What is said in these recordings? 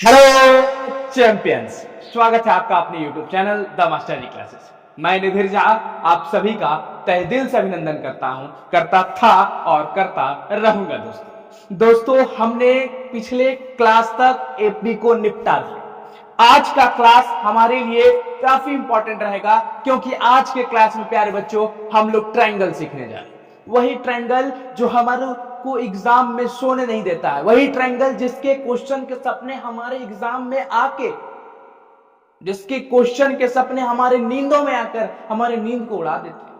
Hello champions, स्वागत है आपका अपने YouTube channel the mastery classes. मैं निधिर झा आप सभी का तहे दिल से अभिनंदन करता हूं, करता था और करता रहूंगा। दोस्तों हमने पिछले क्लास तक एपी को निपटा दिया। आज का क्लास हमारे लिए काफी इंपॉर्टेंट रहेगा, क्योंकि आज के क्लास में प्यारे बच्चों हम लोग ट्रायंगल सीखने जा रहे हैं। वही ट्रायंगल जो हमारे को एग्जाम में सोने नहीं देता है, वही ट्रायंगल जिसके क्वेश्चन के सपने हमारे एग्जाम में आके जिसके क्वेश्चन के सपने हमारे नींदों में आकर हमारे नींद को उड़ा देते हैं।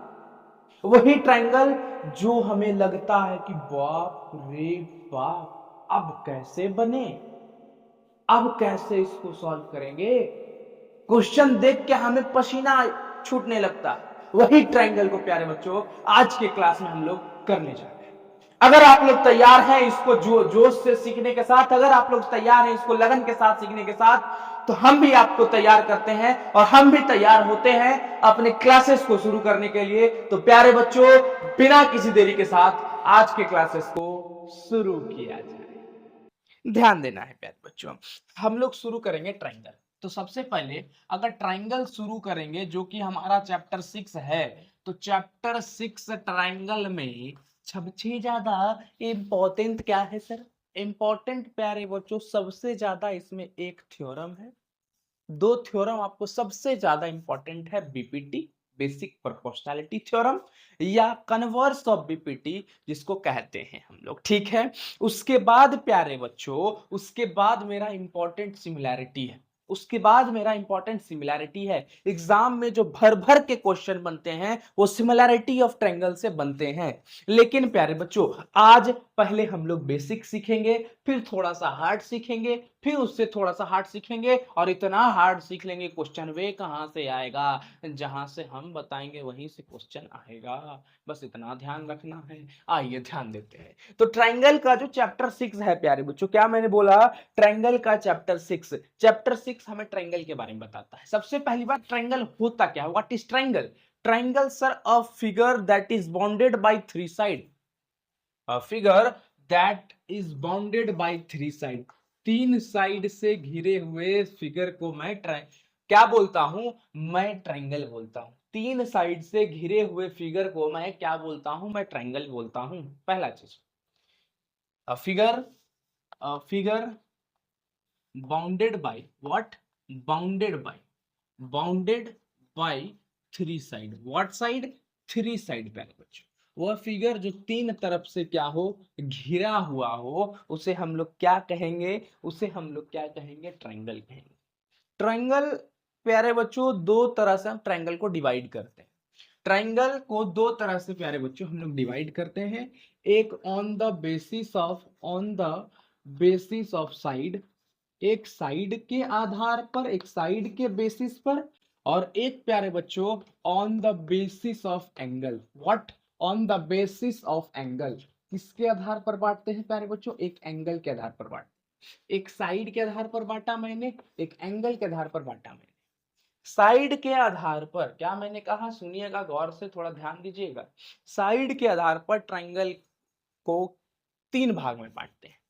वही ट्रायंगल जो हमें लगता है कि बाप रे बाप, अब कैसे बने, अब कैसे इसको सॉल्व करेंगे। क्वेश्चन देख के हमें पसीना छूटने लगता है। वही ट्रायंगल को प्यारे बच्चों आज के क्लास में हम लोग करने जा रहे हैं। अगर आप लोग तैयार हैं इसको जोश से सीखने के साथ, अगर आप लोग तैयार हैं इसको लगन के साथ सीखने के साथ, तो हम भी आपको तैयार करते हैं और हम भी तैयार होते हैं अपने क्लासेस को शुरू करने के लिए। तो प्यारे बच्चों, बिना किसी देरी के साथ आज के क्लासेस को शुरू किया जाए। ध्यान देना है प्यारे बच्चों, हम लोग शुरू करेंगे ट्रायंगल। तो सबसे पहले अगर ट्रायंगल शुरू करेंगे, जो कि हमारा चैप्टर 6 है, तो चैप्टर 6 ट्रायंगल में सबसे ज्यादा इंपॉर्टेंट क्या है सर? इंपॉर्टेंट प्यारे बच्चों सबसे ज्यादा इसमें एक थ्योरम है। दो थ्योरम आपको सबसे ज्यादा इंपॉर्टेंट है, बीपीटी बेसिक प्रोपोर्शनैलिटी थ्योरम या कन्वर्स ऑफ बीपीटी जिसको कहते हैं हम लोग, ठीक है। उसके बाद प्यारे बच्चों, उसके बाद मेरा इंपॉर्टेंट सिमिलैरिटी है। उसके बाद मेरा इंपॉर्टेंट सिमिलैरिटी है। एग्जाम में जो भर भर के क्वेश्चन बनते हैं वो सिमिलैरिटी ऑफ ट्रायंगल से बनते हैं। लेकिन प्यारे बच्चों आज पहले हम लोग बेसिक सीखेंगे, फिर थोड़ा सा हार्ड सीखेंगे, फिर उससे थोड़ा सा हार्ड सीखेंगे, और इतना हार्ड सीख लेंगे क्वेश्चन वे कहां से आएगा, जहां से हम बताएंगे वहीं से क्वेश्चन आएगा। बस इतना ध्यान रखना है। आइए ध्यान देते हैं। तो ट्रायंगल का जो चैप्टर 6 है प्यारे बच्चों, क्या मैंने बोला? ट्रायंगल का चैप्टर 6, चैप्टर 6 हमें ट्रायंगल के बारे में बताता है। सबसे पहली बात, ट्रायंगल होता क्या है? What is triangle? Triangle sir a figure that is bounded by three side. A figure that is bounded by three side. तीन साइड से घिरे हुए फिगर को मैं क्या बोलता हूं? मैं ट्रायंगल बोलता हूं। तीन साइड से घिरे हुए फिगर को मैं क्या बोलता हूं? मैं ट्रायंगल बोलता हूं। पहला चीज, a figure bounded by what? Bounded by three side. What side? Three side प्यारे बच्चों। वह फिगर जो तीन तरफ से क्या हो, घिरा हुआ हो, उसे हम लोग क्या कहेंगे? उसे हम लोग क्या कहेंगे? ट्रायंगल कहेंगे। ट्रायंगल प्यारे बच्चों दो तरह से हम ट्रायंगल को डिवाइड करते हैं। ट्रायंगल को दो तरह से प्यारे बच्चों हम लोग डिवाइड करते हैं। एक on the basis of side, एक साइड के आधार पर, एक साइड के बेसिस पर, और एक प्यारे बच्चों on the basis of angle. What? On the basis of angle. किसके आधार पर बांटते हैं प्यारे बच्चों? एक एंगल के आधार पर बांटते हैं। एक साइड के आधार पर बांटा मैंने, एक एंगल के आधार पर बांटा मैंने। साइड के आधार पर क्या मैंने कहा? सुनिएगा गौर से, थोड़ा ध्यान दीजिएगा। साइड के आधार पर ट्रायंगल को तीन भाग में बांटते हैं।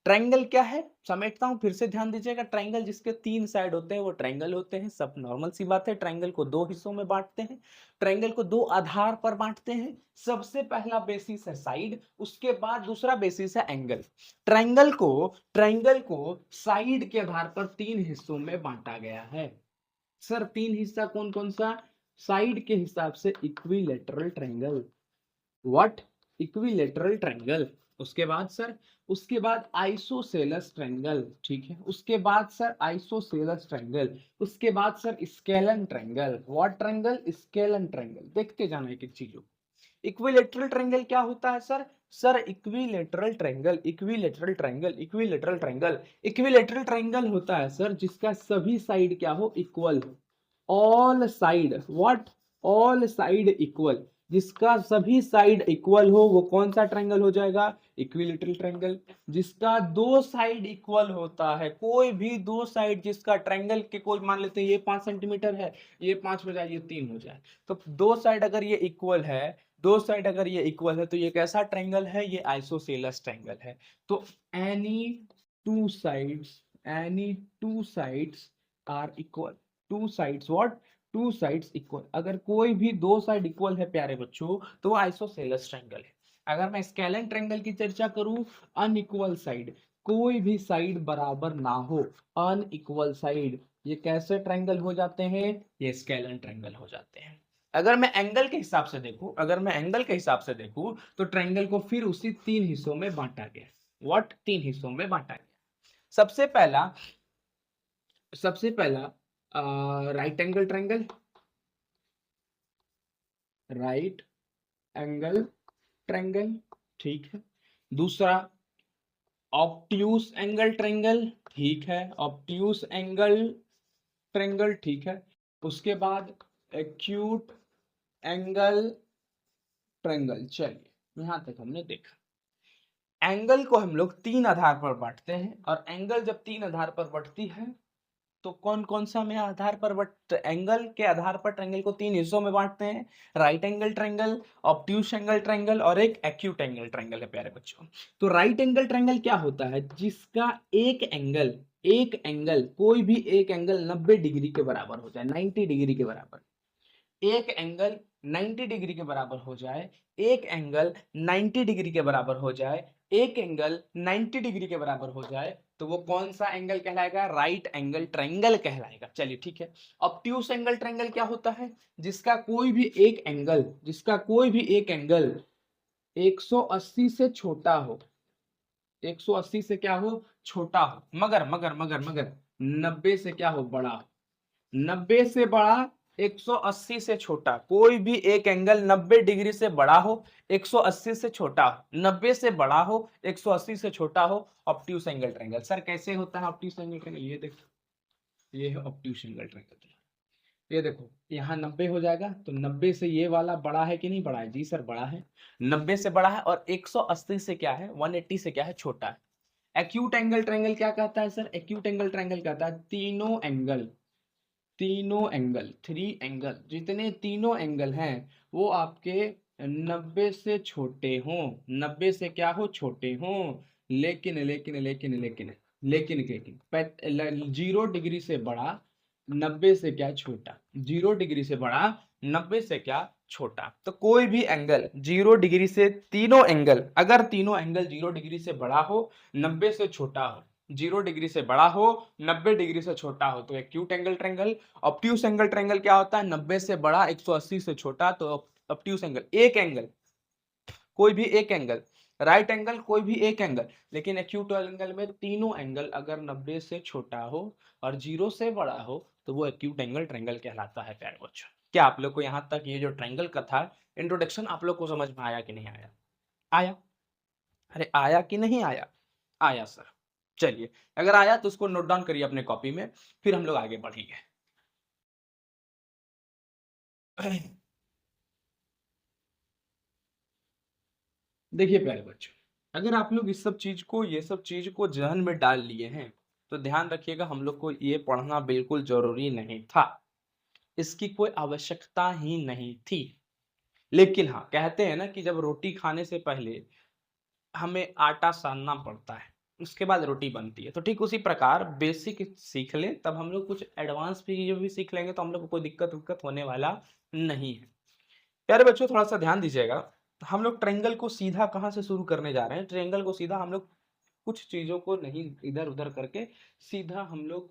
ट्रायंगल क्या है समेटता हूं, फिर से ध्यान दीजिएगा। ट्रायंगल जिसके तीन साइड होते हैं वो ट्रायंगल होते हैं। सब नॉर्मल सी बात है। ट्रायंगल को दो हिस्सों में बांटते हैं, ट्रायंगल को दो आधार पर बांटते हैं। सबसे पहला बेसिस है साइड, उसके बाद दूसरा बेसिस है एंगल। ट्रायंगल को साइड के आधार पर तीन हिस्सों में बांटा गया है। सर तीन हिस्सा कौन कौन सा? साइड के हिसाब से equilateral triangle. What? Equilateral triangle. उसके बाद सर, उसके बाद आइसोसेलेस ट्रायंगल, ठीक है। उसके बाद सर आइसोसेलेस ट्रायंगल। उसके बाद sir scalene triangle. What triangle? Scalene triangle. देखते जाना एक एक चीजों। इक्विलेटरल ट्रायंगल क्या होता है sir? Sir equilateral triangle, equilateral triangle, equilateral triangle, equilateral triangle होता है सर जिसका सभी साइड क्या हो? इक्वल हो। All side, what? All side equal. जिसका सभी साइड इक्वल हो वो कौन सा ट्रायंगल हो जाएगा? Equilateral triangle. जिसका दो साइड इक्वल होता है, कोई भी दो साइड जिसका ट्रायंगल के, कोई मान लेते हैं ये 5 सेंटीमीटर है, ये 5 हो जाए, ये 3 हो जाए, तो दो साइड अगर ये इक्वल है, दो साइड अगर ये इक्वल है, तो ये कैसा ट्रायंगल है? ये आइसोसेलेस ट्रायंगल है। तो any two sides any two sides are equal, two sides what, two sides equal, अगर कोई भी दो साइड इक्वल है प्यारे बच्चों तो वो आइसोसेलेस ट्रायंगल है। अगर मैं स्केलेन ट्रायंगल की चर्चा करूं, अनइक्वल साइड, कोई भी साइड बराबर ना हो, अनइक्वल साइड, ये कैसे ट्रायंगल हो जाते हैं, ये स्केलेन ट्रायंगल हो जाते हैं। अगर मैं एंगल के हिसाब से देखूं, अगर मैं एंगल के हिसाब से देखूं तो ट्रायंगल को फिर उसी तीन हिस्सों में बांटा गया। व्हाट, तीन हिस्सों में बांटा गया। सबसे पहला, सबसे पहला right angle triangle, right angle triangle, ठीक है। दूसरा ऑब्ट्यूस एंगल ट्रायंगल, ठीक है, ऑब्ट्यूस एंगल ट्रायंगल, ठीक है। उसके बाद एक्यूट एंगल ट्रायंगल। चलिए यहां तक हमने देखा। एंगल को हम लोग तीन आधार पर बांटते हैं, और एंगल जब तीन आधार पर बढ़ती है तो कौन कौन सा में आधार पर बट एंगल के आधार पर ट्रायंगल को तीन हिस्सों में बांटते हैं, right angle triangle, obtuse angle triangle और एक एक्यूट एंगल ट्रायंगल है प्यारे बच्चों। तो राइट एंगल ट्रायंगल क्या होता है, जिसका एक एंगल, एक एंगल, कोई भी एक एंगल 90 डिग्री के बराबर हो जाए, 90 डिग्री के बराबर, एक एंगल 90 डिग्री के बराबर हो जाए, एक एंगल 90 डिग्री के बराबर हो जाए, एक एंगल 90 डिग्री के बराबर हो जाए, तो वो कौन सा एंगल कहलाएगा, राइट एंगल ट्रायंगल कहलाएगा। चलिए ठीक है। ऑब्ट्यूस एंगल ट्रायंगल क्या होता है, जिसका कोई भी एक एंगल, जिसका कोई भी एक एंगल 180 से छोटा हो, 180 से क्या हो, छोटा हो, मगर मगर मगर मगर 90 से क्या हो, बड़ा हो, 90 से बड़ा, 180 से छोटा, कोई भी एक एंगल 90 डिग्री से बड़ा हो, 180 से छोटा हो, 90 से बड़ा हो, 180 से छोटा हो, ऑब्ट्यूस एंगल ट्रायंगल। सर कैसे होता है ऑब्ट्यूस एंगल ट्रायंगल, ये देखो, ये है ऑब्ट्यूस एंगल ट्रायंगल। ये देखो यहाँ 90 हो जाएगा, तो 90 से ये वाला बड़ा है कि नहीं बड़ा है, जी सर बड़ा है, 90 से बड़ा है, और 180 से क्या है, 180 से क्या है, छोटा है। एक्यूट एंगल ट्रायंगल क्या कहता है सर, एक्यूट एंगल ट्रायंगल कहता है तीनों एंगल, तीनों एंगल, थ्री एंगल, जितने तीनों एंगल हैं वो आपके 90 से छोटे हों, 90 से क्या हो, छोटे हों, लेकिन लेकिन लेकिन लेकिन लेकिन लेकिन 0 डिग्री से बड़ा, 90 से क्या छोटा, 0 डिग्री से बड़ा, 90 से क्या छोटा। तो कोई भी एंगल 0 डिग्री से, तीनों एंगल, अगर तीनों एंगल 0 डिग्री से बड़ा हो, 90 से छोटा हो, 0 डिग्री से बड़ा हो, 90 डिग्री से छोटा हो, तो acute angle triangle. Obtuse angle triangle क्या होता है, 90 से बड़ा, 180 से छोटा, तो ऑब्ट्यूस एंगल, एक एंगल, कोई भी एक एंगल, राइट एंगल कोई भी एक एंगल, लेकिन एक्यूट एंगल में तीनों एंगल अगर 90 से छोटा हो और 0 से बड़ा हो तो वो एक्यूट एंगल ट्रायंगल कहलाता है प्यारे बच्चों। क्या आप लोग को यहाँ तक ये जो ट्रायंगल का था इंट्रोडक्शन आप लोग को समझ में आया कि नहीं आया, आया, अरे आया कि नहीं आया, आया सर। चलिए अगर आया तो उसको नोट डाउन करिए अपने कॉपी में, फिर हम लोग आगे बढ़ेंगे। देखिए प्यारे बच्चों, अगर आप लोग इस सब चीज को, ये सब चीज को जहन में डाल लिए हैं तो ध्यान रखिएगा, हम लोग को ये पढ़ना बिल्कुल जरूरी नहीं था, इसकी कोई आवश्यकता ही नहीं थी। लेकिन हाँ, कहते हैं ना कि जब रोटी खाने से पहले हमें आटा सानना पड़ता है, उसके बाद रोटी बनती है, तो ठीक उसी प्रकार बेसिक सीख लें, तब हम लोग कुछ एडवांस भी चीजें भी सीख लेंगे, तो हम लोग को कोई दिक्कत होने वाला नहीं है। प्यारे बच्चों थोड़ा सा ध्यान दीजिएगा, हम लोग ट्रायंगल को सीधा कहाँ से शुरू करने जा रहे हैं, ट्रायंगल को सीधा हम लोग कुछ चीजों को नहीं इधर उधर करके सीधा हम लोग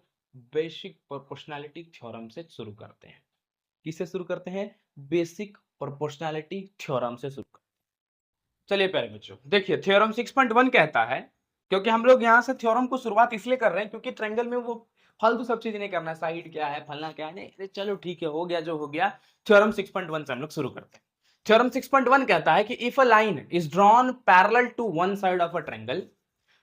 बेसिक प्रोपोर्शनैलिटी थ्योरम से शुरू करते हैं। किससे शुरू करते हैं, बेसिक प्रोपोर्शनैलिटी थ्योरम से शुरू करते हैं। चलिए प्यारे बच्चों देखिए, थ्योरम 6.1 कहता है, क्योंकि हम लोग यहाँ से थ्योरम को शुरुआत इसलिए कर रहे हैं क्योंकि ट्रायंगल में वो फालतू सब चीज नहीं करना है, साइड क्या है, फलना क्या है, नहीं, चलो ठीक है, हो गया जो हो गया। थ्योरम 6.1 से हम लोग शुरू करते हैं। थ्योरम 6.1 कहता है कि if a line is drawn parallel to one side of a triangle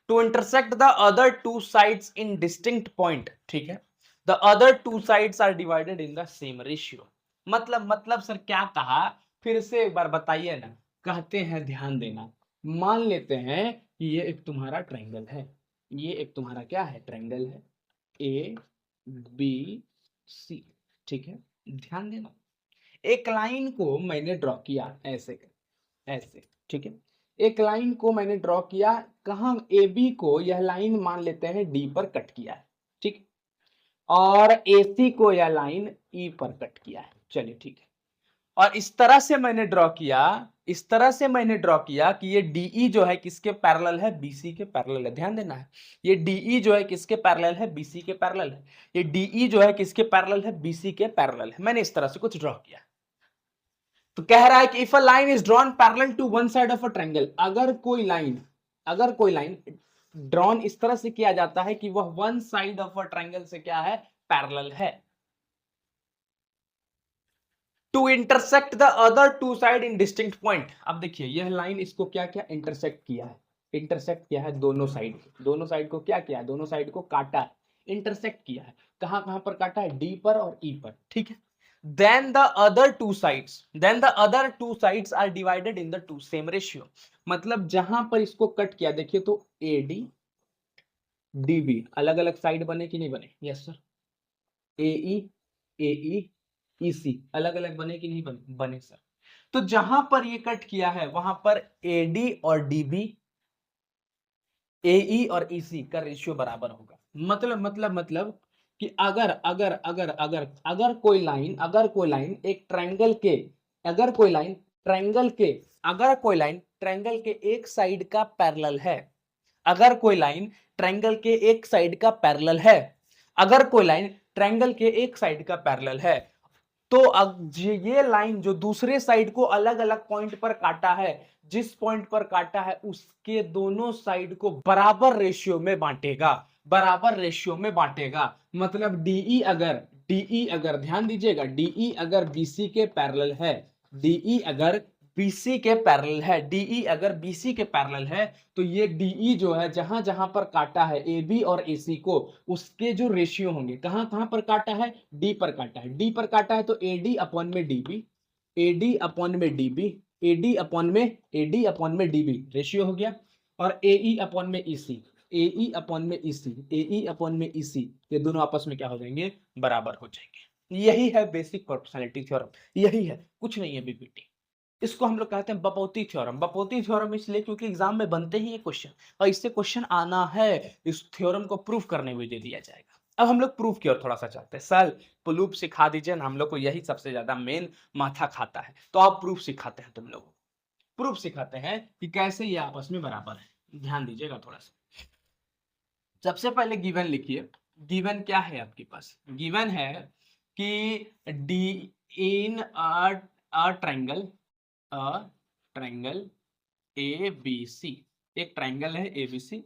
to intersect the other two sides in distinct point, ठीक है, the other two sides are divided in the same ratio. मतलब sir क्या कहा, फिर से एक बार बताइए ना। कहते हैं ध्यान देना, मान लेते हैं कि ये एक तुम्हारा ट्रायंगल है, ये एक तुम्हारा क्या है, ट्रायंगल है, ए बी सी, ठीक है। ध्यान देना, एक लाइन को मैंने ड्रॉ किया ऐसे, ऐसे, ठीक है। एक लाइन को मैंने ड्रॉ किया, कहाँ, ए बी को यह लाइन मान लेते हैं डी पर कट किया है, ठीक, और AC को यह लाइन E पर कट किया है, चलिए ठीक है। और इस तरह से मैंने ड्रॉ किया, इस तरह से मैंने ड्रॉ किया कि ये DE जो है किसके पैरेलल है, BC के पैरेलल है, ध्यान देना है। ये DE जो है किसके पैरेलल है, BC के पैरेलल है। ये DE जो है किसके पैरेलल है, BC के पैरेलल है। मैंने इस तरह से कुछ ड्रॉ किया। तो कह रहा है कि if a line is drawn parallel to one side of a triangle, अगर कोई लाइन ड्रॉन इस तरह से किया जाता है कि वह one side of a triangle से क्या है, पैरेलल है, to intersect the other two side in distinct point. अब देखिए यह लाइन इसको क्या क्या इंटरसेक्ट किया है, इंटरसेक्ट किया है दोनों साइड को क्या किया है, दोनों साइड को काटा है, इंटरसेक्ट किया है। कहां कहां पर काटा है, डी पर और ई पर, ठीक है। then the other two sides are divided in the two same ratio। मतलब जहां पर इसको कट किया, देखिए तो AD DB अलग अलग साइड बने कि नहीं बने, यस सर। AE EC अलग अलग बने कि नहीं बने, बने सर। तो जहां पर ये कट किया है वहां पर AD और DB, AE और EC का रेशियो बराबर होगा। मतलब कि अगर कोई लाइन एक ट्रायंगल के, अगर कोई लाइन ट्रायंगल के एक साइड का पैरेलल है, अगर कोई लाइन ट्रायंगल के एक साइड का पैरेलल है, अगर कोई लाइन ट्रायंगल के एक साइड का पैरेलल है, तो अब ये लाइन जो दूसरे साइड को अलग अलग पॉइंट पर काटा है, जिस पॉइंट पर काटा है उसके दोनों साइड को बराबर रेशियो में बांटेगा, बराबर रेशियो में बांटेगा। मतलब डीई अगर ध्यान दीजिएगा, डीई अगर बीसी के पैरेलल है, डीई अगर बीसी के पैरेलल है, डीई अगर बीसी के पैरेलल है, तो ये डीई जो है जहां जहां पर काटा है ए बी और ए सी को, उसके जो रेशियो होंगे, कहां कहां पर काटा है, डी पर काटा है, डी पर काटा है तो एडी अपॉन में डीबी, एडी अपॉन में डीबी, एडी अपॉन में डीबी रेशियो हो गया, और एई अपॉन में ईसी, एई अपॉन में ईसी, एई अपॉन में ईसी, ये दोनों आपस में क्या हो जाएंगे, बराबर हो जाएंगे। यही है बेसिक प्रोपोर्शनैलिटी थ्योरम, यही है, कुछ नहीं है बीपीटी। इसको हम लोग कहते हैं बपौती थ्योरम। बपौती थ्योरम इसलिए क्योंकि एग्जाम में बनते ही ये क्वेश्चन, और इससे क्वेश्चन आना है, इस थ्योरम को प्रूफ करने में दे दिया जाएगा। अब हम लोग प्रूफ की ओर थोड़ा सा चलते हैं। सर प्रूफ सिखा दीजिए ना, हम लोग को यही सबसे ज्यादा मेन माथा खाता है, तो आप प्रूफ सिखाते हैं, तुम लोगों को प्रूफ सिखाते हैं कि कैसे ये आपस में बराबर है। ध्यान दीजिएगा थोड़ा सा। सबसे पहले गिवन लिखिए। गिवन क्या है आपके पास, गिवन है कि D in a triangle, a triangle ABC, एक ट्रायंगल है ABC,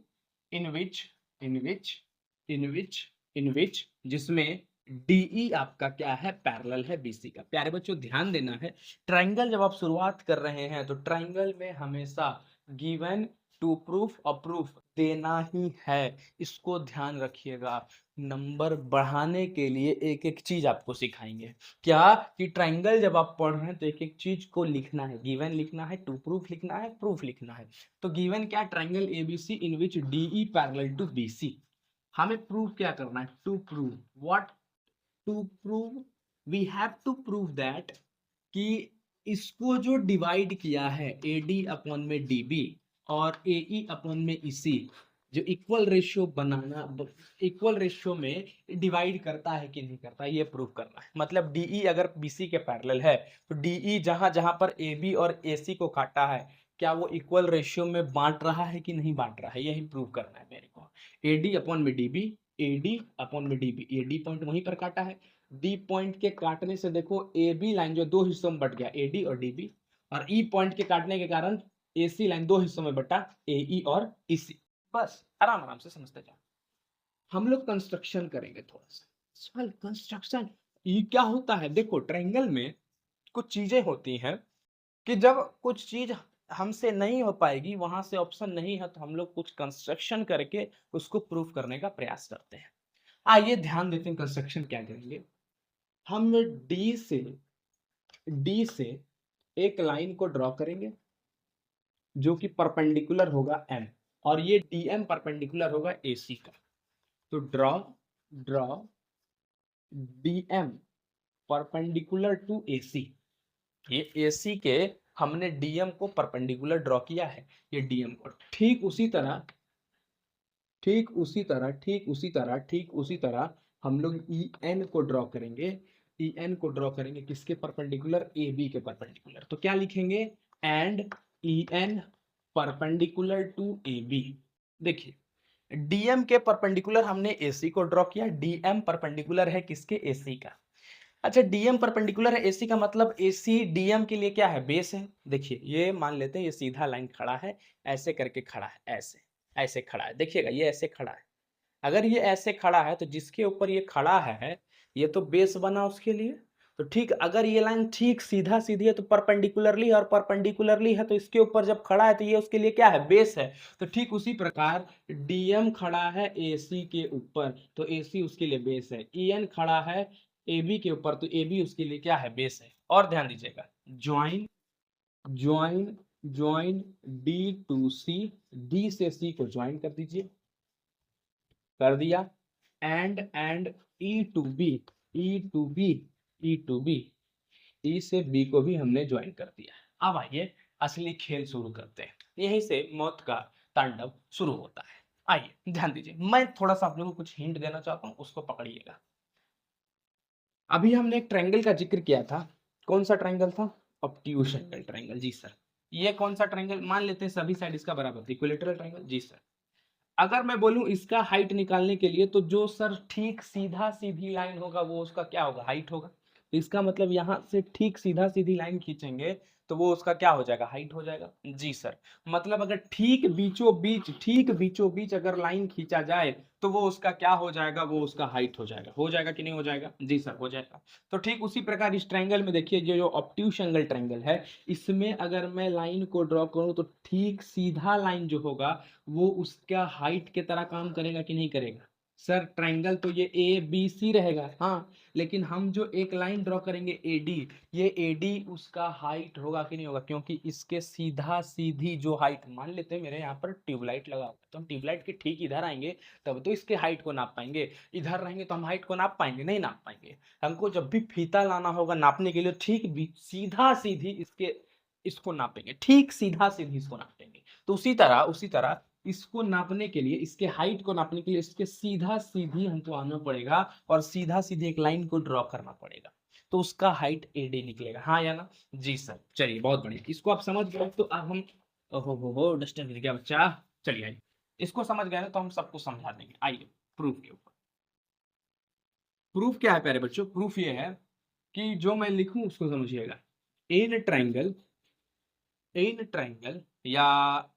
इन विच इन विच इन विच इन विच जिसमें DE आपका क्या है, पैरेलल है BC का। प्यारे बच्चों ध्यान देना है, ट्रायंगल जब आप शुरुआत कर रहे हैं तो ट्रायंगल में हमेशा गिवन टू प्रूफ और प्रूफ देना ही है, इसको ध्यान रखिएगा। नंबर बढ़ाने के लिए एक एक चीज आपको सिखाएंगे, क्या कि ट्रायंगल जब आप पढ़ रहे हैं तो एक एक चीज को लिखना है, गिवन लिखना है, टू प्रूफ लिखना है, प्रूफ लिखना है। तो गिवन क्या, triangle ABC in which DE parallel to BC। हमें प्रूफ क्या करना है, to prove what, to prove we have to prove that कि इसको जो डिवाइड किया है AD अपॉन में DB और AE अपॉन में EC, जो इक्वल रेशियो बनाना, इक्वल रेशियो में डिवाइड करता है कि नहीं करता, ये प्रूफ करना है। मतलब DE अगर BC के पैरेलल है तो DE जहां जहां पर AB और AC को काटा है, क्या वो इक्वल रेशियो में बांट रहा है कि नहीं बांट रहा है, यही प्रूव करना है मेरे को। AD अपॉन में DB, AD अपॉन में DB, AD पॉइंट वहीं पर काटा है, डी पॉइंट के काटने से देखो ए बी लाइन जो दो हिस्सों में बट गया, एडी और डीबी, और ई पॉइंट के काटने के कारण एसी लाइन दो हिस्सों में बटा, एई और ईसी। बस आराम आराम से समझते जाओ। हम लोग कंस्ट्रक्शन करेंगे थोड़ा सा। कंस्ट्रक्शन ये क्या होता है, देखो ट्रायंगल में कुछ चीजें होती हैं कि जब कुछ चीज हमसे नहीं हो पाएगी, वहां से ऑप्शन नहीं है, तो हम लोग कुछ कंस्ट्रक्शन करके उसको प्रूफ करने का प्रयास करते हैं। आइए ध्यान देते हैं कंस्ट्रक्शन क्या करेंगे। हम डी से एक लाइन को ड्रॉ करेंगे जो कि परपेंडिकुलर होगा एम, और ये डीएम परपेंडिकुलर होगा एसी का। तो draw draw DM perpendicular to AC, ये एसी के हमने डीएम को परपेंडिकुलर ड्रॉ किया है, ये डीएम को ठीक उसी तरह हम लोग ई एन को ड्रॉ करेंगे। ई एन को ड्रॉ करेंगे किसके परपेंडिकुलर, ए बी के परपेंडिकुलर। तो क्या लिखेंगे, and E N perpendicular to A B. देखिए डीएम के परपेंडिकुलर हमने एसी को ड्रॉ किया, डीएम परपेंडिकुलर है किसके, एसी का। अच्छा डीएम परपेंडिकुलर है एसी का मतलब एसी डीएम के लिए क्या है, बेस है। देखिए ये मान लेते हैं ये सीधा लाइन खड़ा है, ऐसे करके खड़ा है, ऐसे ऐसे खड़ा है, देखिएगा ये ऐसे खड़ा है। अगर ये ऐसे खड़ा है तो जिसके ऊपर ये खड़ा है ये तो बेस बना उसके लिए। तो ठीक अगर ये लाइन ठीक सीधा सीधी है तो परपेंडिकुलरली, और परपेंडिकुलरली है तो इसके ऊपर जब खड़ा है तो ये उसके लिए क्या है, बेस है। तो ठीक उसी प्रकार डीएम खड़ा है एसी के ऊपर तो एसी उसके लिए बेस है, ईएन खड़ा है एबी के ऊपर तो एबी उसके लिए क्या है, बेस है। और ध्यान दीजिएगा join join join D to C, D से सी को ज्वाइन कर दीजिए, कर दिया। And E to B, E to B, E to B, E से बी को भी हमने ज्वाइन कर दिया। अब आइए असली खेल शुरू करते हैं, यहीं से मौत का तांडव शुरू होता है। आइए ध्यान दीजिए, मैं थोड़ा सा आप लोगों को कुछ हिंट देना चाहता हूं, उसको पकड़िएगा। अभी हमने एक ट्रायंगल का जिक्र किया था, कौन सा ट्रायंगल था, ऑब्ट्यूज एंगल ट्रायंगल। जी सर। ये कौन सा ट्रायंगल, मान लेते हैं सभी साइड इसका बराबर, इक्विलेटरल ट्रायंगल। जी सर। अगर मैं बोलूं इसका हाइट निकालने के लिए तो जो सर ठीक सीधा सीधी लाइन होगा वो उसका क्या होगा, हाइट होगा। तो इसका मतलब यहां से ठीक सीधा सीधी लाइन खींचेंगे तो वो उसका क्या हो जाएगा, हाइट हो जाएगा। जी सर। मतलब अगर ठीक बीचों बीच अगर लाइन खींचा जाए तो वो उसका क्या हो जाएगा, वो उसका हाइट हो जाएगा कि नहीं हो जाएगा। जी सर हो जाएगा। तो ठीक उसी प्रकार इस ट्रायंगल में देखिए जो ऑब्ट्यूज एंगल ट्रायंगल है, इसमें अगर मैं लाइन को ड्रॉ करूं तो ठीक सीधा लाइन जो होगा वो उसका हाइट के तरह काम करेगा कि नहीं करेगा। सर ट्रायंगल तो ये ए बी सी रहेगा, हाँ, लेकिन हम जो एक लाइन ड्रॉ करेंगे एडी, ये एडी उसका हाइट होगा कि नहीं होगा, क्योंकि इसके सीधा सीधी जो हाइट, मान लेते हैं मेरे यहाँ पर ट्यूबलाइट लगा हुआ है तो हम ट्यूबलाइट के ठीक इधर आएंगे तब तो इसके हाइट को नाप पाएंगे, इधर रहेंगे तो हम हाइट को नाप पाएंगे, नहीं नाप पाएंगे। हमको जब भी फीता लाना होगा नापने के लिए ठीक भी सीधा सीधी इसके इसको नापेंगे, ठीक सीधा सीधी इसको नापेंगे। तो उसी तरह इसको नापने के लिए, इसके हाइट को नापने के लिए इसके सीधा सीधी हमको आना पड़ेगा और सीधा सीधी एक लाइन को ड्रॉ करना पड़ेगा, तो उसका हाइट एडी निकलेगा, हाँ या ना। जी सर। चलिए बहुत बढ़िया, इसको आप समझ गए तो अब हम, ओहो डस्टर गिर गया बच्चा। चलिए आइए, इसको समझ गए ना तो हम सबको समझा देंगे। आइए प्रूफ के ऊपर। प्रूफ क्या है प्यारे बच्चों, प्रूफ ये है कि जो मैं लिखूं उसको समझिएगा। इन ट्राइंगल, इन ट्राइंगल या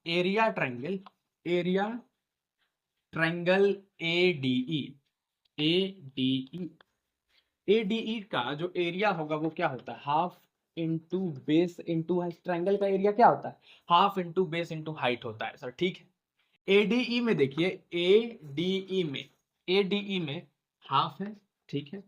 area triangle, area triangle ADE, ADE, ADE का जो एरिया होगा वो क्या होता है, half into base into height. Triangle का एरिया क्या होता है, half into base into height होता है सर, ठीक है। एडीई में देखिए, एडीई में, एडीई में हाफ है, ठीक है।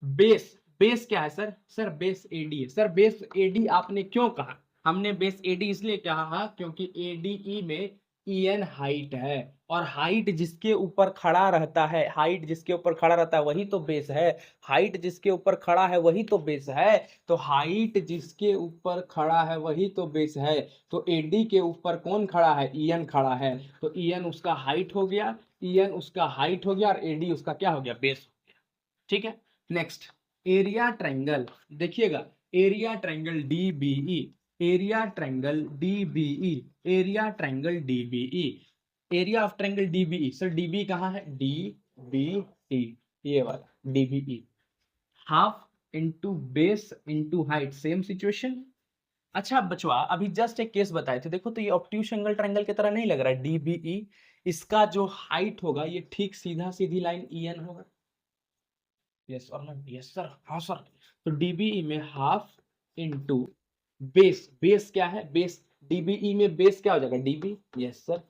बेस, बेस क्या है सर, सर बेस एडी है। सर बेस एडी आपने क्यों कहा, हमने बेस एडी इसलिए कहा क्योंकि एडीई में ईएन हाइट है, और हाइट जिसके ऊपर खड़ा रहता है, हाइट जिसके ऊपर खड़ा रहता है वही तो बेस है, हाइट जिसके ऊपर खड़ा है वही तो बेस है। तो हाइट जिसके ऊपर खड़ा है वही तो बेस है। तो एडी के ऊपर कौन खड़ा है, ईएन खड़ा है, तो ईएन उसका हाइट हो गया, ईएन उसका हाइट हो गया और एडी उसका क्या हो गया, बेस हो गया, ठीक है। नेक्स्ट एरिया ट्रायंगल, देखिएगा area triangle DBE, area triangle DBE, area triangle DBE, area of triangle DBE. Sir dB कहाँ है, डीबीई, ये वाला DBE, half into base into height, same situation. अच्छा बचवा अभी जस्ट एक केस बताए थे, देखो तो ये ऑब्ट्यूज एंगल ट्रायंगल की तरह नहीं लग रहा है, डीबीई, इसका जो हाइट होगा ये ठीक सीधा सीधी लाइन ईएन होगा, यस और नॉट, यस सर, हाँ सर। तो डीबीई में हाफ इंटू बेस, बेस क्या है, बेस डीबीई में बेस क्या हो जाएगा, डीबी, यस सर।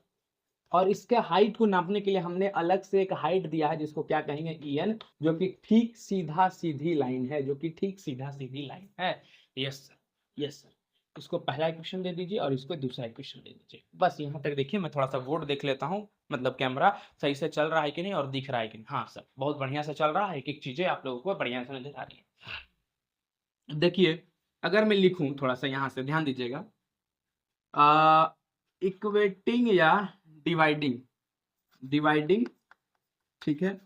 और इसके हाइट को नापने के लिए हमने अलग से एक हाइट दिया है जिसको क्या कहेंगे, ईएन, जो कि ठीक सीधा सीधी लाइन है, जो कि ठीक सीधा सीधी लाइन है। Yes sir, yes sir. इसको पहला इक्वेशन दे दीजिए और इसको दूसरा इक्वेशन दे दीजिए। बस यहाँ तक देखिए, मैं थोड़ा सा बोर्ड देख लेता हूँ, मतलब कैमरा सही से चल रहा है कि नहीं और दिख रहा है कि नहीं। हाँ सर बहुत बढ़िया से चल रहा है, एक एक चीजें आप लोगों को बढ़िया से नजर आ रही है। देखिए अगर मैं लिखूं थोड़ा सा यहां से ध्यान दीजिएगा, इक्वेटिंग या डिवाइडिंग, डिवाइडिंग, ठीक है,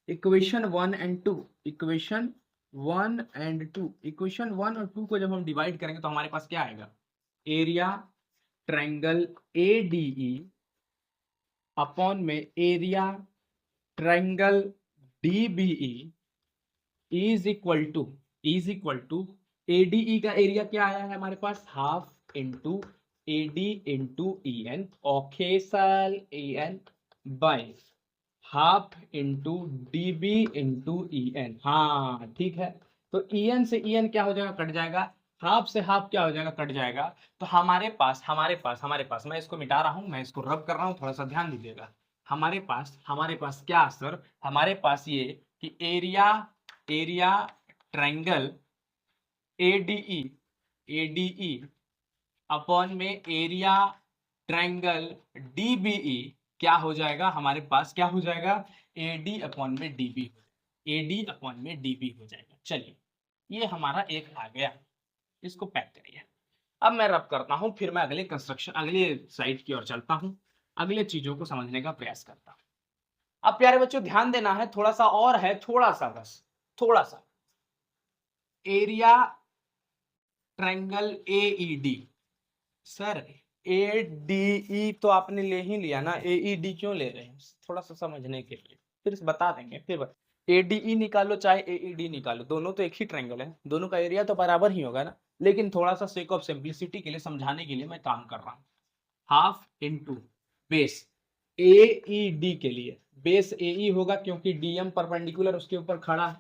इक्वेशन 1 और 2, इक्वेशन 1 और 2, इक्वेशन 1 और 2 को जब हम डिवाइड करेंगे तो हमारे पास क्या आएगा, एरिया ट्रायंगल ADE अपॉन में area triangle DBE is equal to ADE का एरिया क्या आया है हमारे पास, half into AD into EN, okay sir, EN by half into DB into EN, हाँ ठीक है। तो EN से EN क्या हो जाएगा, कट जाएगा, हाफ से हाफ क्या हो जाएगा, कट जाएगा। तो हमारे पास मैं इसको मिटा रहा हूं, मैं इसको रब कर रहा हूं, थोड़ा सा ध्यान दीजिएगा। हमारे पास क्या सर, हमारे पास ये कि एरिया ट्रायंगल ADE अपॉन में एरिया ट्रायंगल DBE क्या हो जाएगा, हमारे पास क्या हो जाएगा, AD अपॉन में DB, AD अपॉन में DB हो जाएगा। चलिए ये हमारा एक आ गया, इसको पैक करिए। अब मैं रब करता हूं, फिर मैं अगले कंस्ट्रक्शन, अगले साइड की ओर चलता हूं, अगले चीजों को समझने का प्रयास करता हूं। अब प्यारे बच्चों ध्यान देना है, थोड़ा सा और है, थोड़ा सा बस, थोड़ा सा, area triangle AED, sir ADE तो आपने ले ही लिया ना, AED क्यों ले रहे हैं, थोड़ा सा समझने के लिए फिर से बता देंगे, फिर ADE निकालो चाहे AED निकालो, दोनों तो एक ही ट्रायंगल है, दोनों का एरिया तो बराबर ही होगा ना, लेकिन थोड़ा सा सेक ऑफ सिंप्लिसिटी के लिए, समझाने के लिए मैं काम कर रहा हूँ। हाफ इंटू बेस AED के लिए बेस AE होगा क्योंकि DM परपेंडिकुलर उसके ऊपर खड़ा है,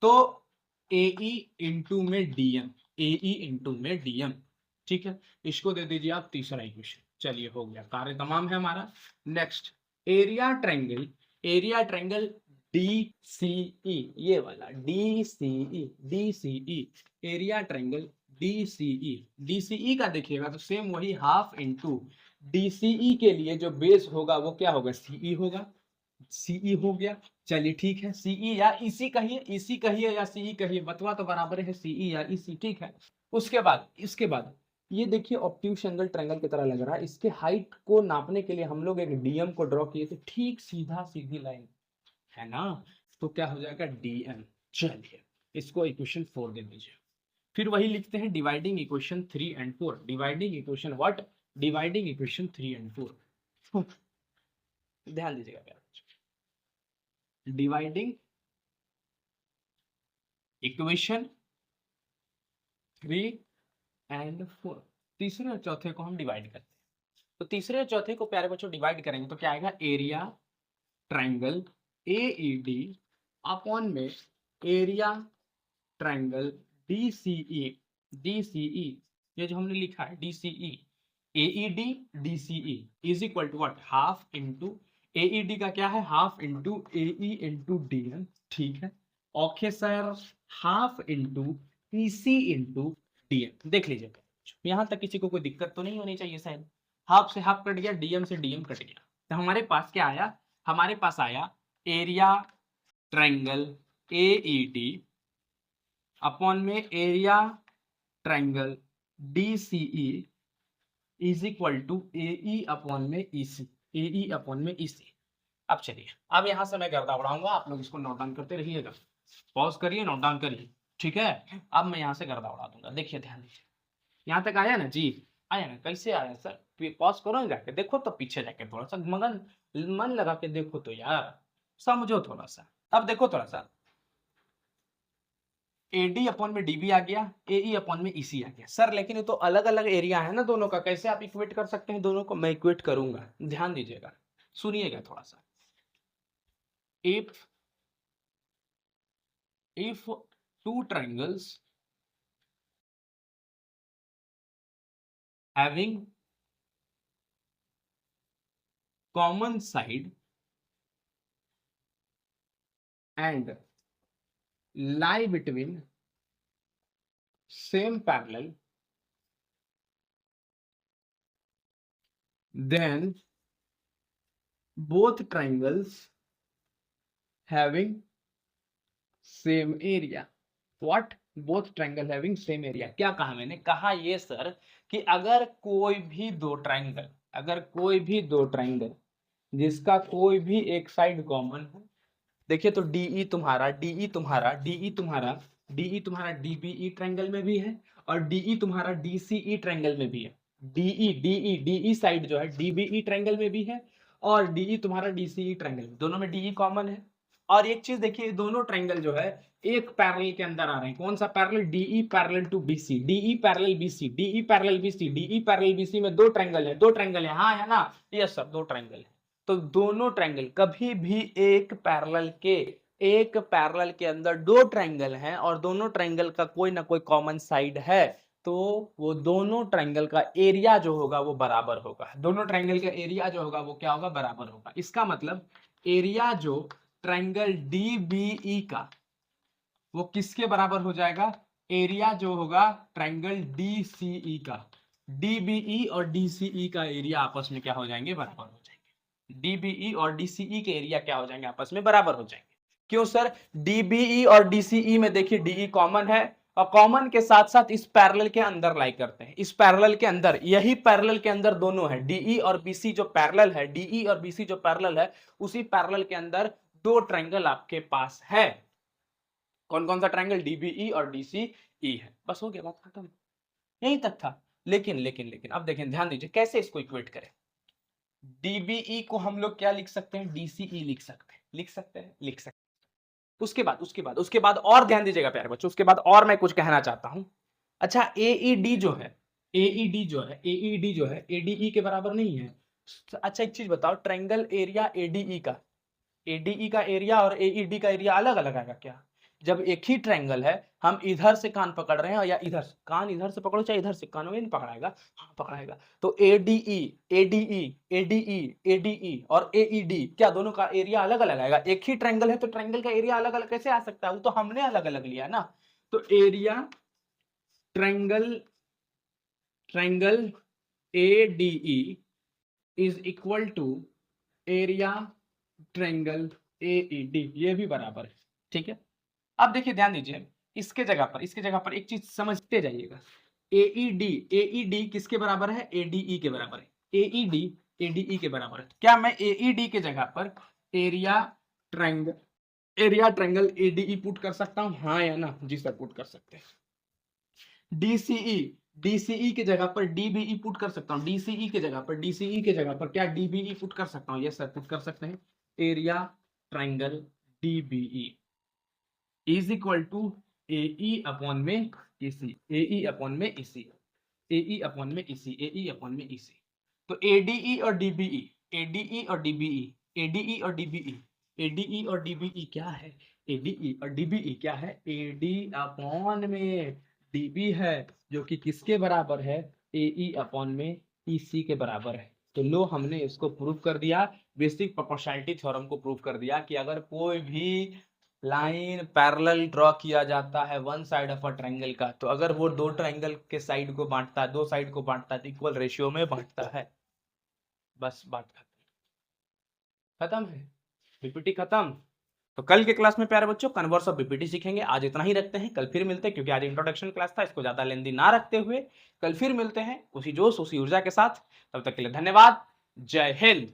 तो AE इंटू में DM, AE इंटू में DM, ठीक है। इसको दे दीजिए आप तीसरा इक्वेशन, चलिए हो गया, कार्य तमाम है हमारा। नेक्स्ट एरिया ट्रायंगल DCE, ये वाला DCE एरिया ट्रायंगल DCE का देखिएगा तो सेम वही हाफ इंटू DCE के लिए जो बेस होगा वो क्या होगा, CE होगा, CE हो गया। चलिए ठीक है, CE या EC कहिए, EC कहिए या CE कहिए, बतवा तो बराबर है, CE या EC, ठीक है। इसके बाद ये देखिए ऑब्ट्यूस एंगल ट्रायंगल की तरह लग रहा है, इसके हाइट को नापने के लिए हम लोग एक DM को ड्रॉ किए थे, ठीक सीधी लाइन है ना, तो क्या हो जाएगा DM। चलिए इसको इक्वेशन 4 दे दीजिए, फिर वही लिखते हैं डिवाइडिंग इक्वेशन 3 और 4, dividing equation what, dividing equation 3 और 4, ध्यान दीजिएगा, डिवाइडिंग इक्वेशन 3 और 4, तीसरे और चौथे को हम डिवाइड करते हैं, तो तीसरे और चौथे को प्यारे बच्चों डिवाइड करेंगे तो क्या आएगा, एरिया ट्रायंगल AED अपॉन में एरिया ट्रायंगल DCE, ये जो हमने लिखा है DCE, AED DCE is equal to what, half into AED का क्या है, half into AE into DM, ठीक है, okay sir, half into EC into DM। देख लीजिए यहां तक किसी को कोई दिक्कत तो नहीं होनी चाहिए शायद, हाफ से हाफ कट गया, DM से DM कट गया, तो हमारे पास क्या आया, हमारे पास आया एरिया ट्रायंगल AED अपॉन में area triangle DCE is equal to AE upon में EC, AE अपॉन में EC। अब चलिए, अब यहां से मैं गर्दा उड़ाऊंगा, आप लोग इसको नोट डाउन करते रहिएगा, पॉज करिए, नोट डाउन करिए, ठीक है। अब मैं यहां से गर्दा उड़ा दूंगा, देखिए ध्यान दीजिए, यहां तक आया ना जी, आया ना, कैसे आया सर, पॉज करो ना, जाके देखो तो पीछे जाके थोड़ा सा मगन मन लगा के देखो तो यार, समझो थोड़ा सा। अब देखो थोड़ा सा, AD अपॉन में DB आ गया, AE अपॉन में EC आ गया, सर लेकिन ये तो अलग अलग एरिया है ना दोनों का, कैसे आप इक्वेट कर सकते हैं दोनों को, मैं इक्वेट करूंगा, ध्यान दीजिएगा, सुनिएगा थोड़ा सा। if two triangles having common side and lie between same parallel, then both triangles having same area, what, both triangle having same area. क्या कहा मैंने? कहा ये सर कि अगर कोई भी दो ट्रायंगल जिसका कोई भी एक साइड कॉमन हो, देखिए तो डीबीई ट्रायंगल में भी है और डीई तुम्हारा डीसीई ट्रायंगल में भी है। डीई साइड जो है डीबीई ट्रायंगल में भी है और डीई तुम्हारा डीसीई ट्रायंगल में, दोनों में डीई कॉमन है। और एक चीज देखिए, दोनों ट्रायंगल जो है एक पैरेलल के अंदर आ रहे हैं। कौन सा parallel? DE parallel to BC, DE parallel BC, DE parallel BC, DE parallel BC में दो ट्रायंगल है, हाँ है ना? यस सर, दो ट्रायंगल है। तो दोनों ट्रायंगल कभी भी एक पैरेलल के अंदर दो ट्रायंगल हैं और दोनों ट्रायंगल का कोई ना कोई कॉमन साइड है, तो वो दोनों ट्रायंगल का एरिया जो होगा वो बराबर होगा। दोनों ट्रायंगल का एरिया जो होगा वो क्या होगा? बराबर होगा। इसका मतलब एरिया जो ट्रायंगल डीबीई का, वो किसके बराबर हो जाएगा? एरिया जो होगा ट्रायंगल डीसीई का। डीबीई और डीसीई का एरिया आपस में क्या हो जाएंगे? बराबर हो जाएंगे। डीबीई और डीसीई के एरिया क्या हो जाएंगे? आपस में बराबर हो जाएंगे। क्यों सर? डीबीई और डीसीई में देखिए डीई कॉमन है और कॉमन के साथ साथ इस पैरेलल के अंदर लाई करते हैं। इस पैरेलल के अंदर, यही पैरेलल के अंदर दोनों है। डीई और बीसी जो पैरेलल है, डीई और बीसी जो पैरेलल है, उसी पैरेलल के अंदर दो ट्रायंगल आपके पास है। कौन कौन सा ट्रायंगल? डीबीई और डीसीई है। बस हो गया, बात खत्म। यहीं तक था। लेकिन अब देखें, ध्यान दीजिए कैसे इसको इक्वेट करें। डीबीई को हम लोग क्या लिख सकते हैं? डीसीई लिख सकते हैं। उसके बाद और ध्यान दीजिएगा प्यारे बच्चों, उसके बाद और मैं कुछ कहना चाहता हूं। अच्छा, एईडी जो है एडीई के बराबर नहीं है। अच्छा एक चीज बताओ, ट्रायंगल एरिया एडीई का एरिया और एईडी का एरिया अलग अलग आएगा क्या? जब एक ही ट्रायंगल है, हम इधर से कान पकड़ रहे हैं या इधर से, कान इधर से पकड़ो चाहे इधर से, कान में नहीं पकड़ाएगा, हाँ पकड़ाएगा। तो एडीई और एईडी, क्या दोनों का एरिया अलग अलग आएगा? एक ही ट्रायंगल है तो ट्रायंगल का एरिया अलग अलग कैसे आ सकता है? वो तो हमने अलग अलग लिया ना। तो area triangle ADE is equal to area triangle AED, ये भी बराबर है। ठीक है, अब देखिए ध्यान दीजिए, इसके जगह पर एक चीज समझते जाइएगा। एईडी किसके बराबर है? एडीई के बराबर है। एईडी एडीई के बराबर है। क्या मैं एईडी के जगह पर एरिया ट्रायंगल एडीई पुट कर सकता हूं? हाँ या ना? जी सर, पुट कर सकते हैं। डीसीई के जगह पर डीबीई पुट कर सकता हूं। डीसीई के जगह पर क्या डीबीई पुट कर सकता हूं? यस सर, पुट कर सकते हैं। Area triangle DBE is equal to AE upon में ईसी, एई अपॉन में ईसी। तो एडीई और डीबीई क्या है? एडी अपॉन में डीबी है, जो कि किसके बराबर है? एई अपॉन में ईसी के बराबर है। तो लो, हमने इसको प्रूव कर दिया, बेसिक प्रोपोर्शनैलिटी थ्योरम को प्रूव कर दिया कि अगर कोई भी लाइन पैरेलल ड्रॉ किया जाता है one side of a triangle का, तो अगर वो दो ट्रायंगल के साइड को बांटता है, दो साइड को बांटता है, तो इक्वल रेशियो में बांटता है। बस बात खत्म है, बीपीटी खत्म। तो कल के क्लास में प्यारे बच्चों कन्वर्स ऑफ बीपीटी सीखेंगे। आज इतना ही रखते हैं, कल फिर मिलते हैं, क्योंकि आज इंट्रोडक्शन क्लास था, इसको ज्यादा लेंदी ना रखते हुए कल फिर मिलते हैं उसी जोश उसी ऊर्जा के साथ। तब तक के लिए धन्यवाद। जय हिंद।